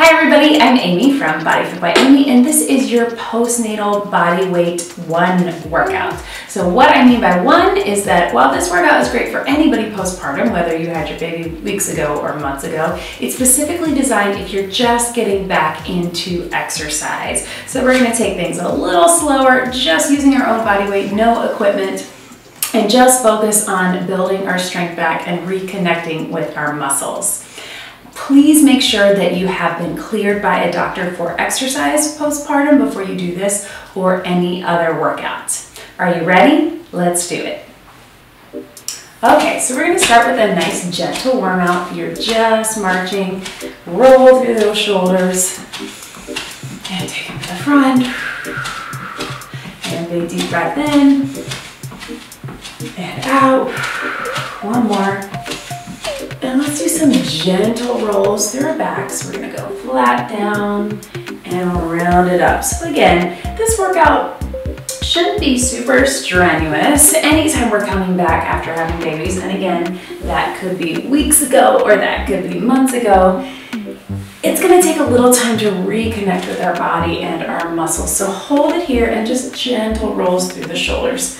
Hi everybody, I'm Amy from BodyFit by Amy, and this is your postnatal bodyweight 1 workout. So what I mean by 1 is that while this workout is great for anybody postpartum, whether you had your baby weeks ago or months ago, it's specifically designed if you're just getting back into exercise. So we're going to take things a little slower, just using our own body weight, no equipment, and just focus on building our strength back and reconnecting with our muscles. Please make sure that you have been cleared by a doctor for exercise postpartum before you do this or any other workouts. Are you ready? Let's do it. Okay, so we're going to start with a nice gentle warm out. You're just marching. Roll through those shoulders and take them to the front. And a big deep breath in and out. One more. And let's do some gentle rolls through our back. So we're gonna go flat down and round it up. So again, this workout shouldn't be super strenuous anytime we're coming back after having babies. And again, that could be weeks ago or that could be months ago. It's gonna take a little time to reconnect with our body and our muscles. So hold it here and just gentle rolls through the shoulders.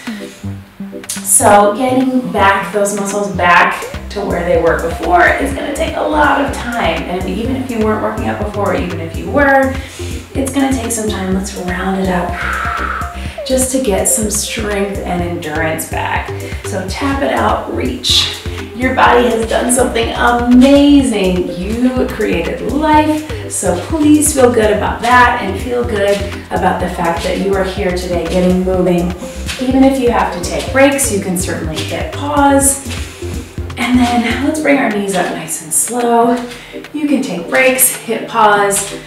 So getting back those muscles back to where they were before is going to take a lot of time, and even if you weren't working out before, even if you were, it's going to take some time. Let's round it up just to get some strength and endurance back. So tap it out, reach. Your body has done something amazing. You created life, so please feel good about that and feel good about the fact that you are here today getting moving. Even if you have to take breaks, you can certainly hit pause. And then let's bring our knees up nice and slow. You can take breaks, hit pause,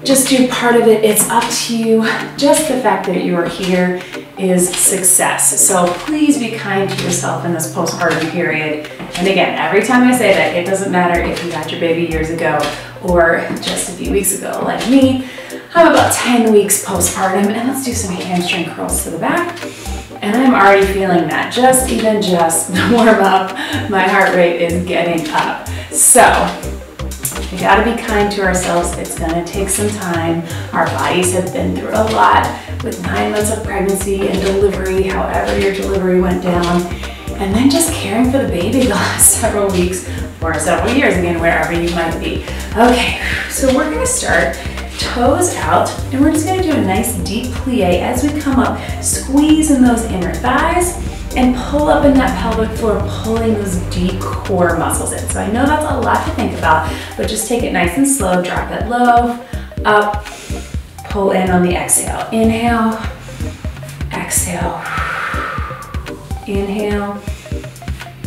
just do part of it. It's up to you. Just the fact that you are here is success. So please be kind to yourself in this postpartum period. And again, every time I say that, it doesn't matter if you had your baby years ago or just a few weeks ago like me. I'm about 10 weeks postpartum, and let's do some hamstring curls to the back. And I'm already feeling that, just the warm up, my heart rate is getting up. So we gotta be kind to ourselves. It's gonna take some time. Our bodies have been through a lot with 9 months of pregnancy and delivery, however your delivery went down, and then just caring for the baby the last several weeks or several years, again, wherever you might be. Okay, so we're gonna start toes out, and we're just going to do a nice deep plie as we come up, squeeze in those inner thighs and pull up in that pelvic floor, pulling those deep core muscles in. So I know that's a lot to think about, but just take it nice and slow, drop it low, up, pull in on the exhale. Inhale, exhale, inhale,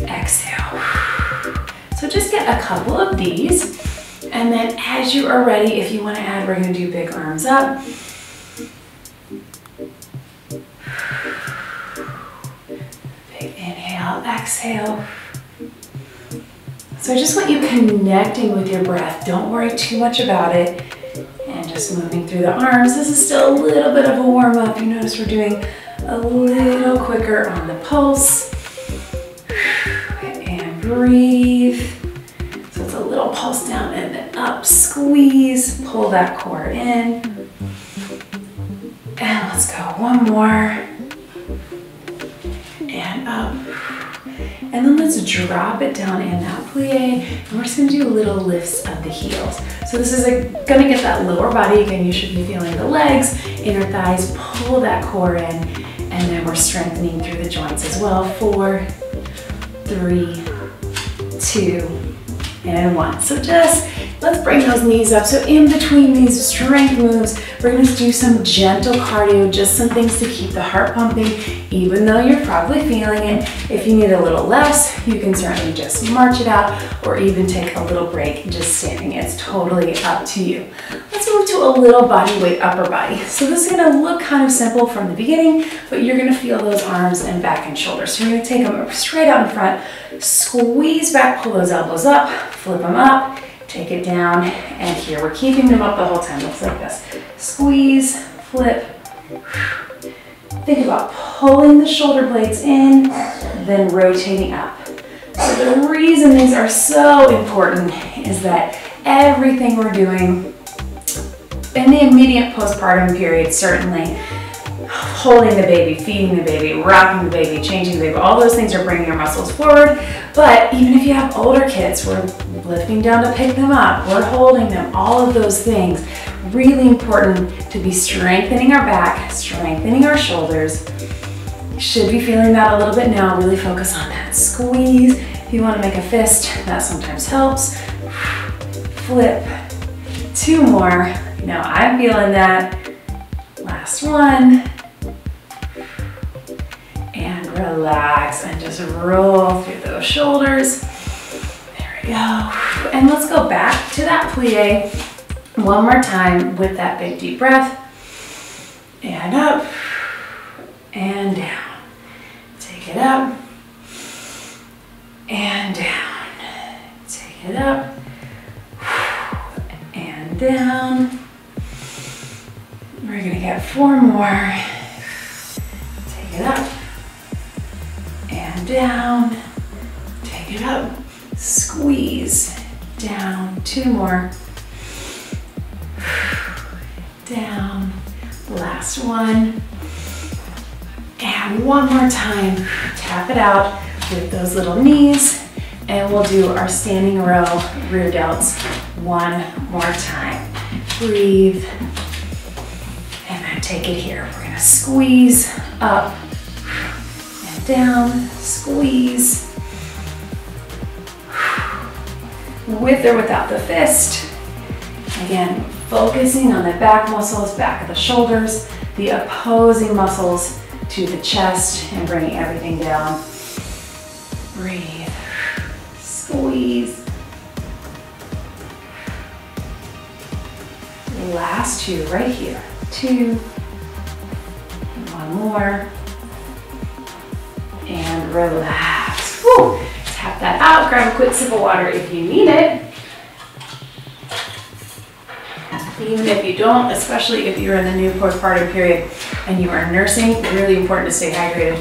exhale. So just get a couple of these. And then as you are ready, if you want to add, we're going to do big arms up. Big inhale, exhale. So I just want you connecting with your breath. Don't worry too much about it. And just moving through the arms. This is still a little bit of a warm up. You notice we're doing a little quicker on the pulse. And breathe. A little pulse down and then up, squeeze, pull that core in. And let's go one more. And up. And then let's drop it down in that plie. And we're just gonna do little lifts of the heels. So this is gonna get that lower body. Again, you should be feeling the legs, inner thighs, pull that core in. And then we're strengthening through the joints as well. 4, 3, 2, and 1. So just let's bring those knees up. So in between these strength moves, we're going to do some gentle cardio, just some things to keep the heart pumping, even though you're probably feeling it. If you need a little less, you can certainly just march it out or even take a little break just standing. It's totally up to you. Let's move to a little body weight upper body. So this is going to look kind of simple from the beginning, but you're going to feel those arms and back and shoulders. So you're going to take them straight out in front, squeeze back, pull those elbows up, flip them up, take it down, and here we're keeping them up the whole time. Looks like this. Squeeze, flip. Think about pulling the shoulder blades in, then rotating up. So the reason these are so important is that everything we're doing In the immediate postpartum period, certainly, holding the baby, feeding the baby, rocking the baby, changing the baby, all those things are bringing your muscles forward. But even if you have older kids, we're lifting down to pick them up, we're holding them, all of those things. Really important to be strengthening our back, strengthening our shoulders. You should be feeling that a little bit now. Really focus on that squeeze. If you want to make a fist, that sometimes helps. Flip. 2 more. Now I'm feeling that. Last one. And relax and just roll through those shoulders. There we go. And let's go back to that plie one more time with that big deep breath. And up and down. Take it up and down. Take it up and down. We're gonna get 4 more. Take it up and down. Take it up. Squeeze down. 2 more. Down. Last one. And one more time. Tap it out with those little knees. And we'll do our standing row rear delts one more time. Breathe. And then take it here. We're gonna squeeze up and down. Squeeze. With or without the fist. Again, focusing on the back muscles, back of the shoulders, the opposing muscles to the chest, and bringing everything down. Breathe. Squeeze. Last 2 right here. 2. 1 more. And relax. Woo. Tap that out. Grab a quick sip of water if you need it. Even if you don't, especially if you're in the new postpartum period and you are nursing, really important to stay hydrated,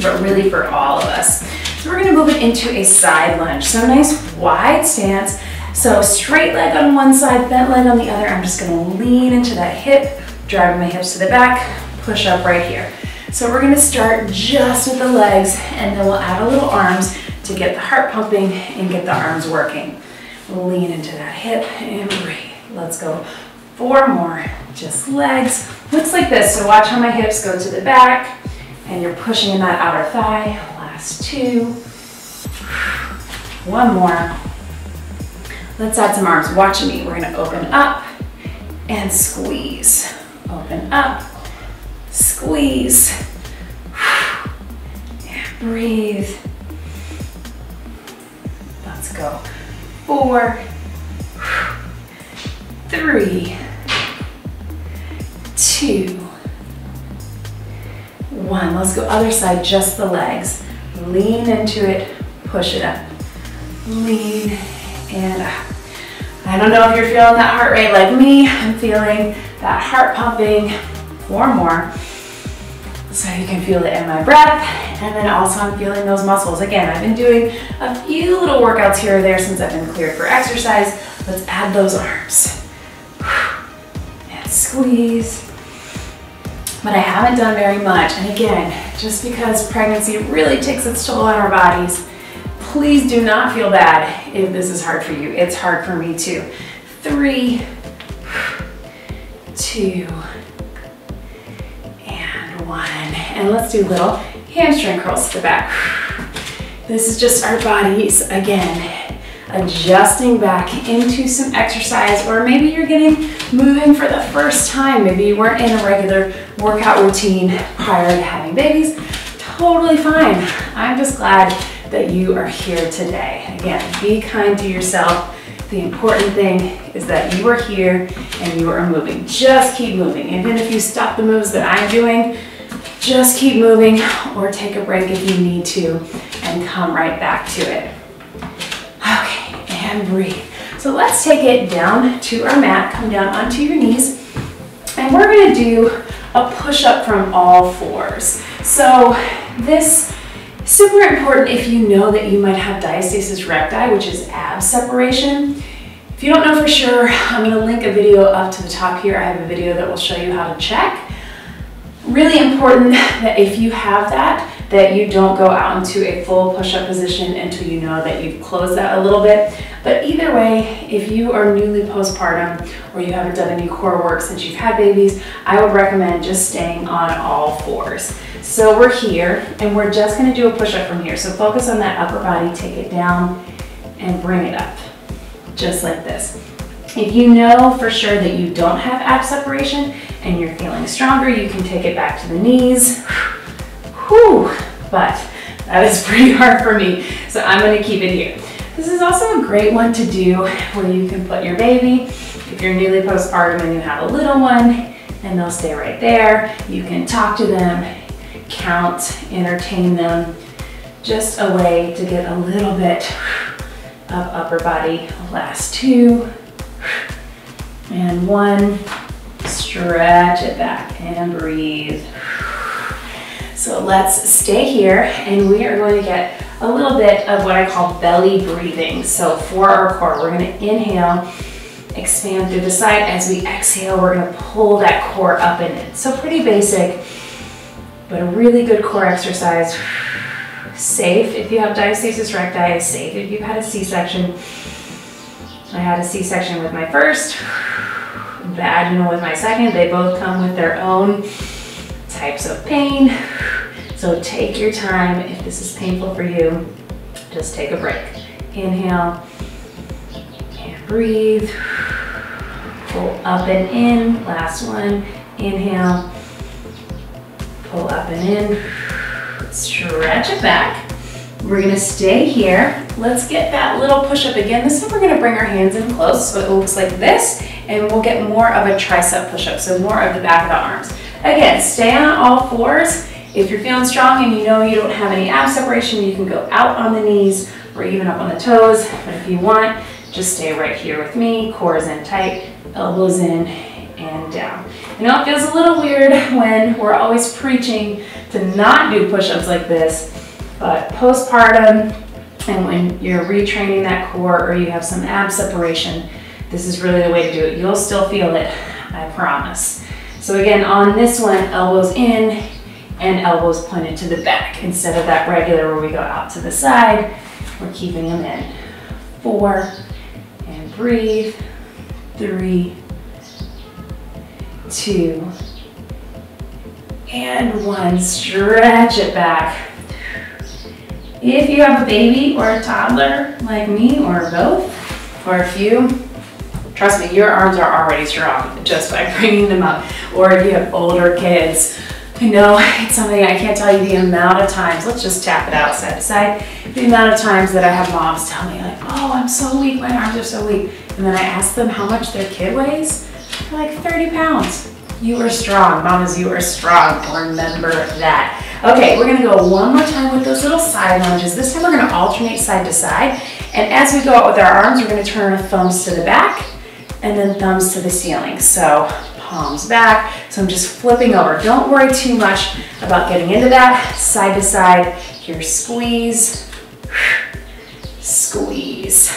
but really for all of us. So we're gonna move it into a side lunge. So nice wide stance. So straight leg on one side, bent leg on the other. I'm just gonna lean into that hip, driving my hips to the back, push up right here. So we're gonna start just with the legs, and then we'll add a little arms to get the heart pumping and get the arms working. We'll lean into that hip and breathe. Let's go. 4 more, just legs. Looks like this, so watch how my hips go to the back and you're pushing in that outer thigh. Last 2. 1 more. Let's add some arms. Watch me. We're gonna open up and squeeze. Open up, squeeze, and breathe. Let's go. 4, 3, 2, 1. Let's go other side, just the legs. Lean into it, push it up. Lean and up. I don't know if you're feeling that heart rate like me. I'm feeling that heart pumping. 4 more. So you can feel it in my breath. And then also I'm feeling those muscles. Again, I've been doing a few little workouts here or there since I've been cleared for exercise. Let's add those arms. And squeeze. But I haven't done very much. And again, just because pregnancy really takes its toll on our bodies, please do not feel bad if this is hard for you. It's hard for me too. 3, 2, and 1. And let's do little hamstring curls to the back. This is just our bodies, again, adjusting back into some exercise, or maybe you're getting moving for the first time. Maybe you weren't in a regular workout routine prior to having babies. Totally fine. I'm just glad that you are here today. Again, be kind to yourself. The important thing is that you are here and you are moving. Just keep moving. Even if you stop the moves that I'm doing, just keep moving, or take a break if you need to and come right back to it. Okay, and breathe. So let's take it down to our mat. Come down onto your knees, and we're gonna do a push-up from all 4s. So this is super important if you know that you might have diastasis recti, which is ab separation. If you don't know for sure, I'm gonna link a video up to the top here. I have a video that will show you how to check. Really important that if you have that you don't go out into a full push-up position until you know that you've closed that a little bit. But either way, if you are newly postpartum or you haven't done any core work since you've had babies, I would recommend just staying on all fours. So we're here and we're just gonna do a push-up from here. So focus on that upper body, take it down and bring it up, just like this. If you know for sure that you don't have ab separation and you're feeling stronger, you can take it back to the knees. Whew, but that is pretty hard for me, so I'm gonna keep it here. This is also a great one to do where you can put your baby, if you're newly postpartum and you have a little one, and they'll stay right there. You can talk to them, count, entertain them. Just a way to get a little bit of upper body. Last 2, and 1. Stretch it back and breathe. So let's stay here and we are going to get a little bit of what I call belly breathing. So for our core, we're going to inhale, expand through the side. As we exhale, we're going to pull that core up and in. So pretty basic, but a really good core exercise. Safe if you have diastasis recti, safe if you've had a C-section. I had a C-section with my first, vaginal with my second. They both come with their own types of pain. So take your time. If this is painful for you, just take a break. Inhale and breathe. Pull up and in. Last one. Inhale. Pull up and in. Stretch it back. We're gonna stay here. Let's get that little push-up again. This time we're gonna bring our hands in close so it looks like this, and we'll get more of a tricep push-up, so more of the back of the arms. Again, stay on all fours. If you're feeling strong and you know you don't have any ab separation, you can go out on the knees or even up on the toes. But if you want, just stay right here with me. Core is in tight, elbows in and down. I know it feels a little weird when we're always preaching to not do push-ups like this, but postpartum and when you're retraining that core or you have some ab separation, this is really the way to do it. You'll still feel it, I promise. So again, on this one, elbows in and elbows pointed to the back instead of that regular where we go out to the side. We're keeping them in. 4 and breathe. 3, 2 and 1. Stretch it back. If you have a baby or a toddler like me or both or a few, trust me, your arms are already strong just by bringing them up. Or if you have older kids, I know it's something I can't tell you the amount of times, let's just tap it out side to side, the amount of times that I have moms tell me like, oh, I'm so weak, my arms are so weak. And then I ask them how much their kid weighs. They're like 30 pounds. You are strong, mamas, you are strong. Remember that. Okay, we're gonna go one more time with those little side lunges. This time we're gonna alternate side to side. And as we go out with our arms, we're gonna turn our thumbs to the back and then thumbs to the ceiling. So palms back. So I'm just flipping over. Don't worry too much about getting into that. Side to side, here squeeze, squeeze.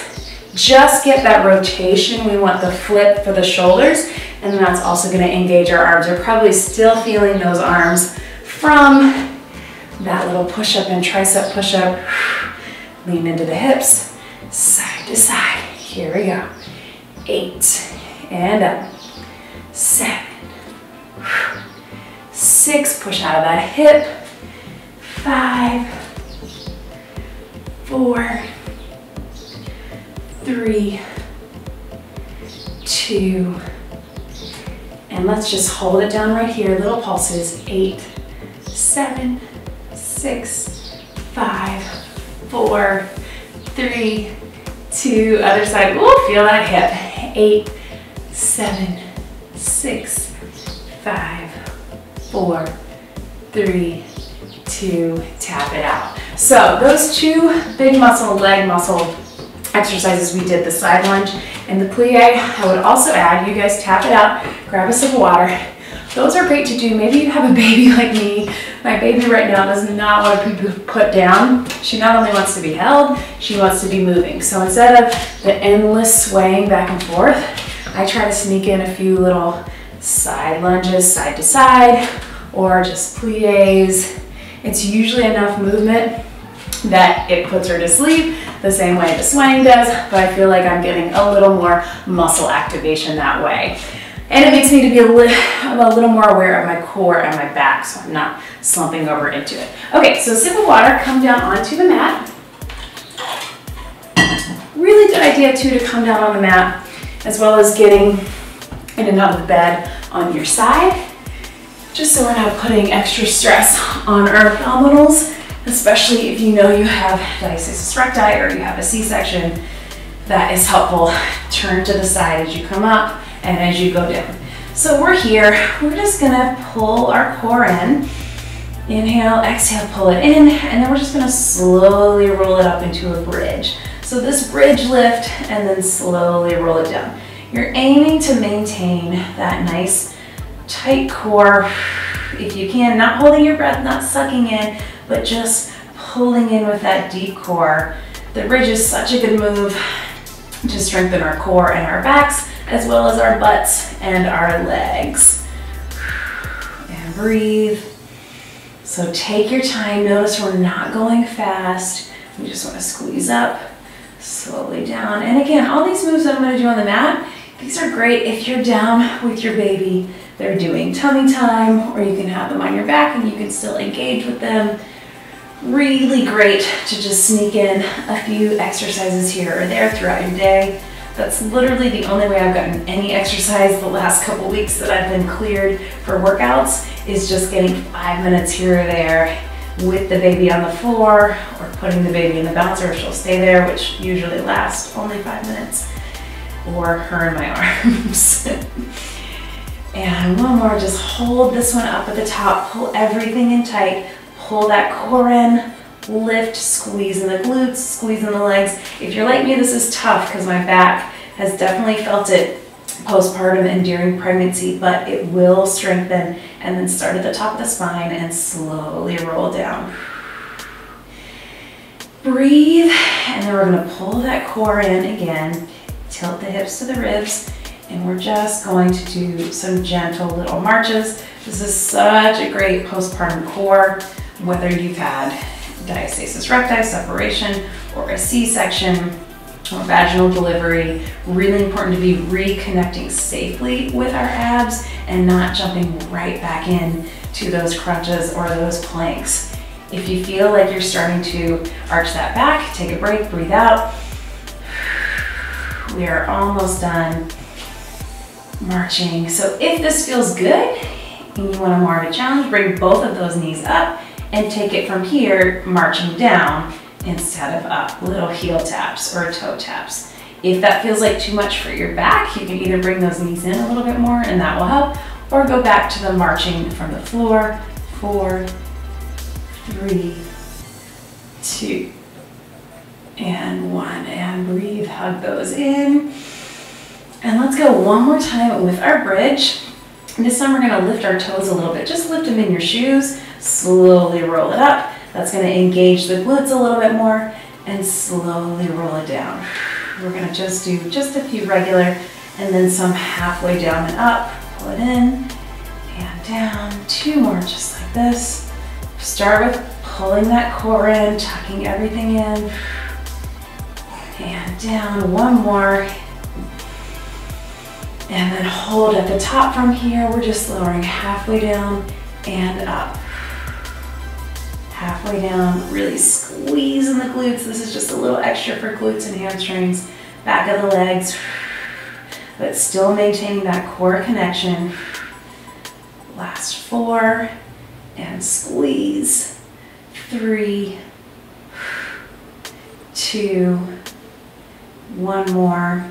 Just get that rotation. We want the flip for the shoulders, and then that's also gonna engage our arms. You're probably still feeling those arms from that little push-up and tricep push-up. Lean into the hips, side to side. Here we go. 8, and up. 7, 6, push out of that hip. 5, 4, 3, 2, and let's just hold it down right here. Little pulses. 8, 7, 6, 5, 4, 3, 2, other side. Ooh, feel that hip. 8, 7, 6, 5, 4, 3, 2, tap it out. So those 2 big muscle, leg muscle exercises we did, the side lunge and the plie, I would also add, you guys tap it out, grab a sip of water. Those are great to do. Maybe you have a baby like me My baby right now does not want to be put down. She not only wants to be held, she wants to be moving. So instead of the endless swaying back and forth, I try to sneak in a few little side lunges, side to side, or just plies. It's usually enough movement that it puts her to sleep the same way the swaying does, but I feel like I'm getting a little more muscle activation that way. And it makes me to be a little more aware of my core and my back, so I'm not slumping over into it. Okay, so sip of water, come down onto the mat. Really good idea too to come down on the mat, as well as getting in and out of bed on your side, just so we're not putting extra stress on our abdominals, especially if you know you have diastasis recti or you have a C-section. That is helpful. Turn to the side as you come up and as you go down. So we're here, we're just gonna pull our core in. Inhale, exhale, pull it in, and then we're just gonna slowly roll it up into a bridge. So this bridge lift, and then slowly roll it down. You're aiming to maintain that nice tight core, if you can, not holding your breath, not sucking in, but just pulling in with that deep core. The bridge is such a good move to strengthen our core and our backs, as well as our butts and our legs. And breathe. So take your time. Notice we're not going fast. We just want to squeeze up, slowly down. And again, all these moves that I'm going to do on the mat, these are great if you're down with your baby. They're doing tummy time, or you can have them on your back and you can still engage with them. Really great to just sneak in a few exercises here or there throughout your day. That's literally the only way I've gotten any exercise the last couple weeks that I've been cleared for workouts, is just getting 5 minutes here or there with the baby on the floor, or putting the baby in the bouncer. She'll stay there, which usually lasts only 5 minutes, or her in my arms. And one more, just hold this one up at the top, pull everything in tight, pull that core in, lift, squeeze in the glutes, squeeze in the legs. If you're like me, this is tough because my back has definitely felt it postpartum and during pregnancy, but it will strengthen. And then start at the top of the spine and slowly roll down. Breathe, and then we're gonna pull that core in again, tilt the hips to the ribs, and we're just going to do some gentle little marches. This is such a great postpartum core, whether you've had diastasis recti, separation, or a C-section, or vaginal delivery. Really important to be reconnecting safely with our abs and not jumping right back in to those crunches or those planks. If you feel like you're starting to arch that back, take a break, breathe out. We are almost done marching. So if this feels good and you want more of a challenge, bring both of those knees up and take it from here, marching down instead of up. Little heel taps or toe taps. If that feels like too much for your back, you can either bring those knees in a little bit more and that will help, or go back to the marching from the floor. 4, 3, 2, and 1. And breathe, hug those in. And let's go one more time with our bridge. And this time we're gonna lift our toes a little bit. Just lift them in your shoes, slowly roll it up. That's gonna engage the glutes a little bit more, and slowly roll it down. We're gonna just do just a few regular, and then some halfway down and up. Pull it in, and down. 2 more just like this. Start with pulling that core in, tucking everything in, and down. 1 more. And then hold at the top from here. We're just lowering halfway down and up. Halfway down, really squeeze in the glutes. This is just a little extra for glutes and hamstrings, back of the legs, but still maintaining that core connection. Last 4, and squeeze. 3, 2, 1 more.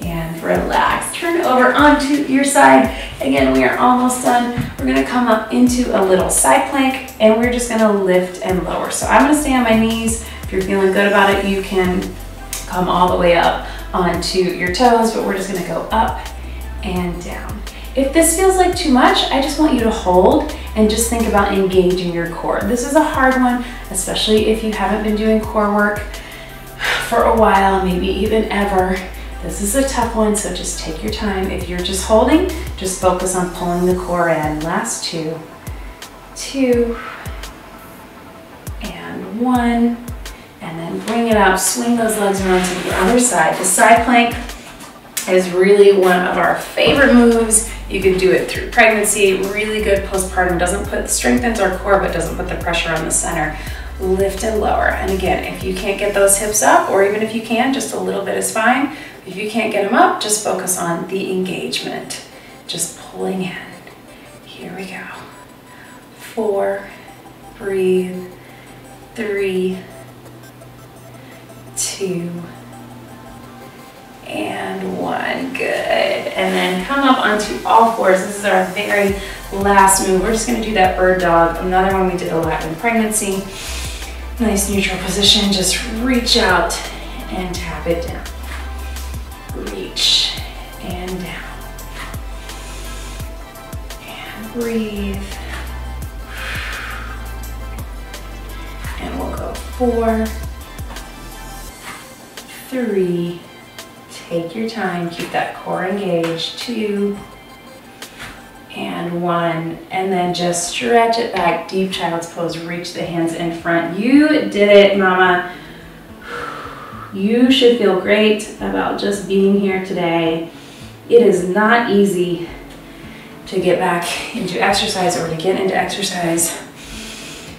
And relax. Turn over onto your side. Again, we are almost done. We're gonna come up into a little side plank, and we're just gonna lift and lower. So I'm gonna stay on my knees. If you're feeling good about it, you can come all the way up onto your toes, but we're just gonna go up and down. If this feels like too much, I just want you to hold and just think about engaging your core. This is a hard one, especially if you haven't been doing core work for a while, maybe even ever. This is a tough one, so just take your time. If you're just holding, just focus on pulling the core in. Last two, and one, and then bring it up, swing those legs around to the other side. The side plank is really one of our favorite moves. You can do it through pregnancy, really good postpartum, strengthens our core, but doesn't put the pressure on the center. Lift and lower. And again, if you can't get those hips up, or even if you can, just a little bit is fine. If you can't get them up, just focus on the engagement. Just pulling in. Here we go. 4, breathe, 3, 2, and 1. Good. And then come up onto all fours. This is our very last move. We're just going to do that bird dog. Another one we did a lot in pregnancy. Nice neutral position. Just reach out and tap it down. Reach and down. And breathe. And we'll go 4, 3, take your time, keep that core engaged, 2, and 1, and then just stretch it back, deep child's pose, reach the hands in front. You did it, mama. You should feel great about just being here today. It is not easy to get back into exercise or to get into exercise.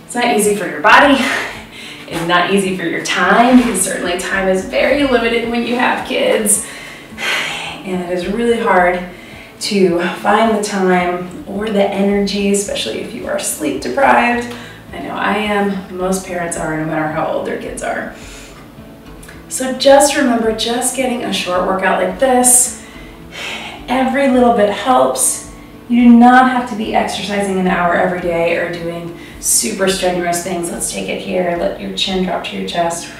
It's not easy for your body. It's not easy for your time, because certainly time is very limited when you have kids. And it is really hard to find the time or the energy, especially if you are sleep deprived. I know I am, most parents are, no matter how old their kids are. So just remember, just getting a short workout like this, every little bit helps. You do not have to be exercising an hour every day or doing super strenuous things. Let's take it here. Let your chin drop to your chest.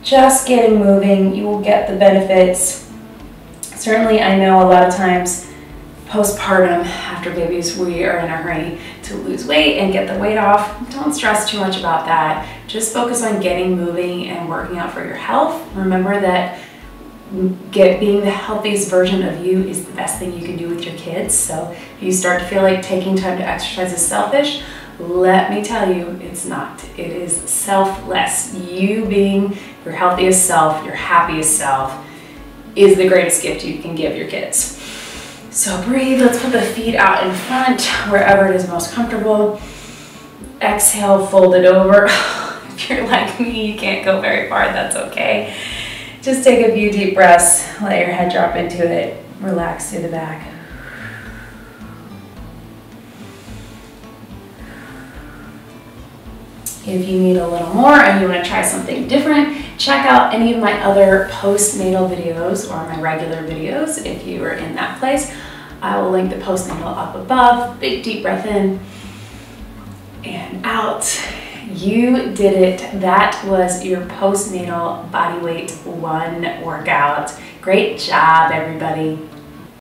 Just getting moving, you will get the benefits. Certainly, I know a lot of times postpartum, after babies, we are in a hurry to lose weight and get the weight off. Don't stress too much about that. Just focus on getting moving and working out for your health. Remember that being the healthiest version of you is the best thing you can do with your kids. So if you start to feel like taking time to exercise is selfish, let me tell you, it's not. It is selfless. You being your healthiest self, your happiest self, is the greatest gift you can give your kids. So breathe. Let's put the feet out in front, wherever it is most comfortable. Exhale, fold it over. If you're like me, you can't go very far, that's okay. Just take a few deep breaths, let your head drop into it, relax through the back. If you need a little more and you want to try something different, check out any of my other postnatal videos or my regular videos if you are in that place. I will link the postnatal up above. Big deep breath in and out. You did it. That was your postnatal bodyweight 1 workout. Great job, everybody.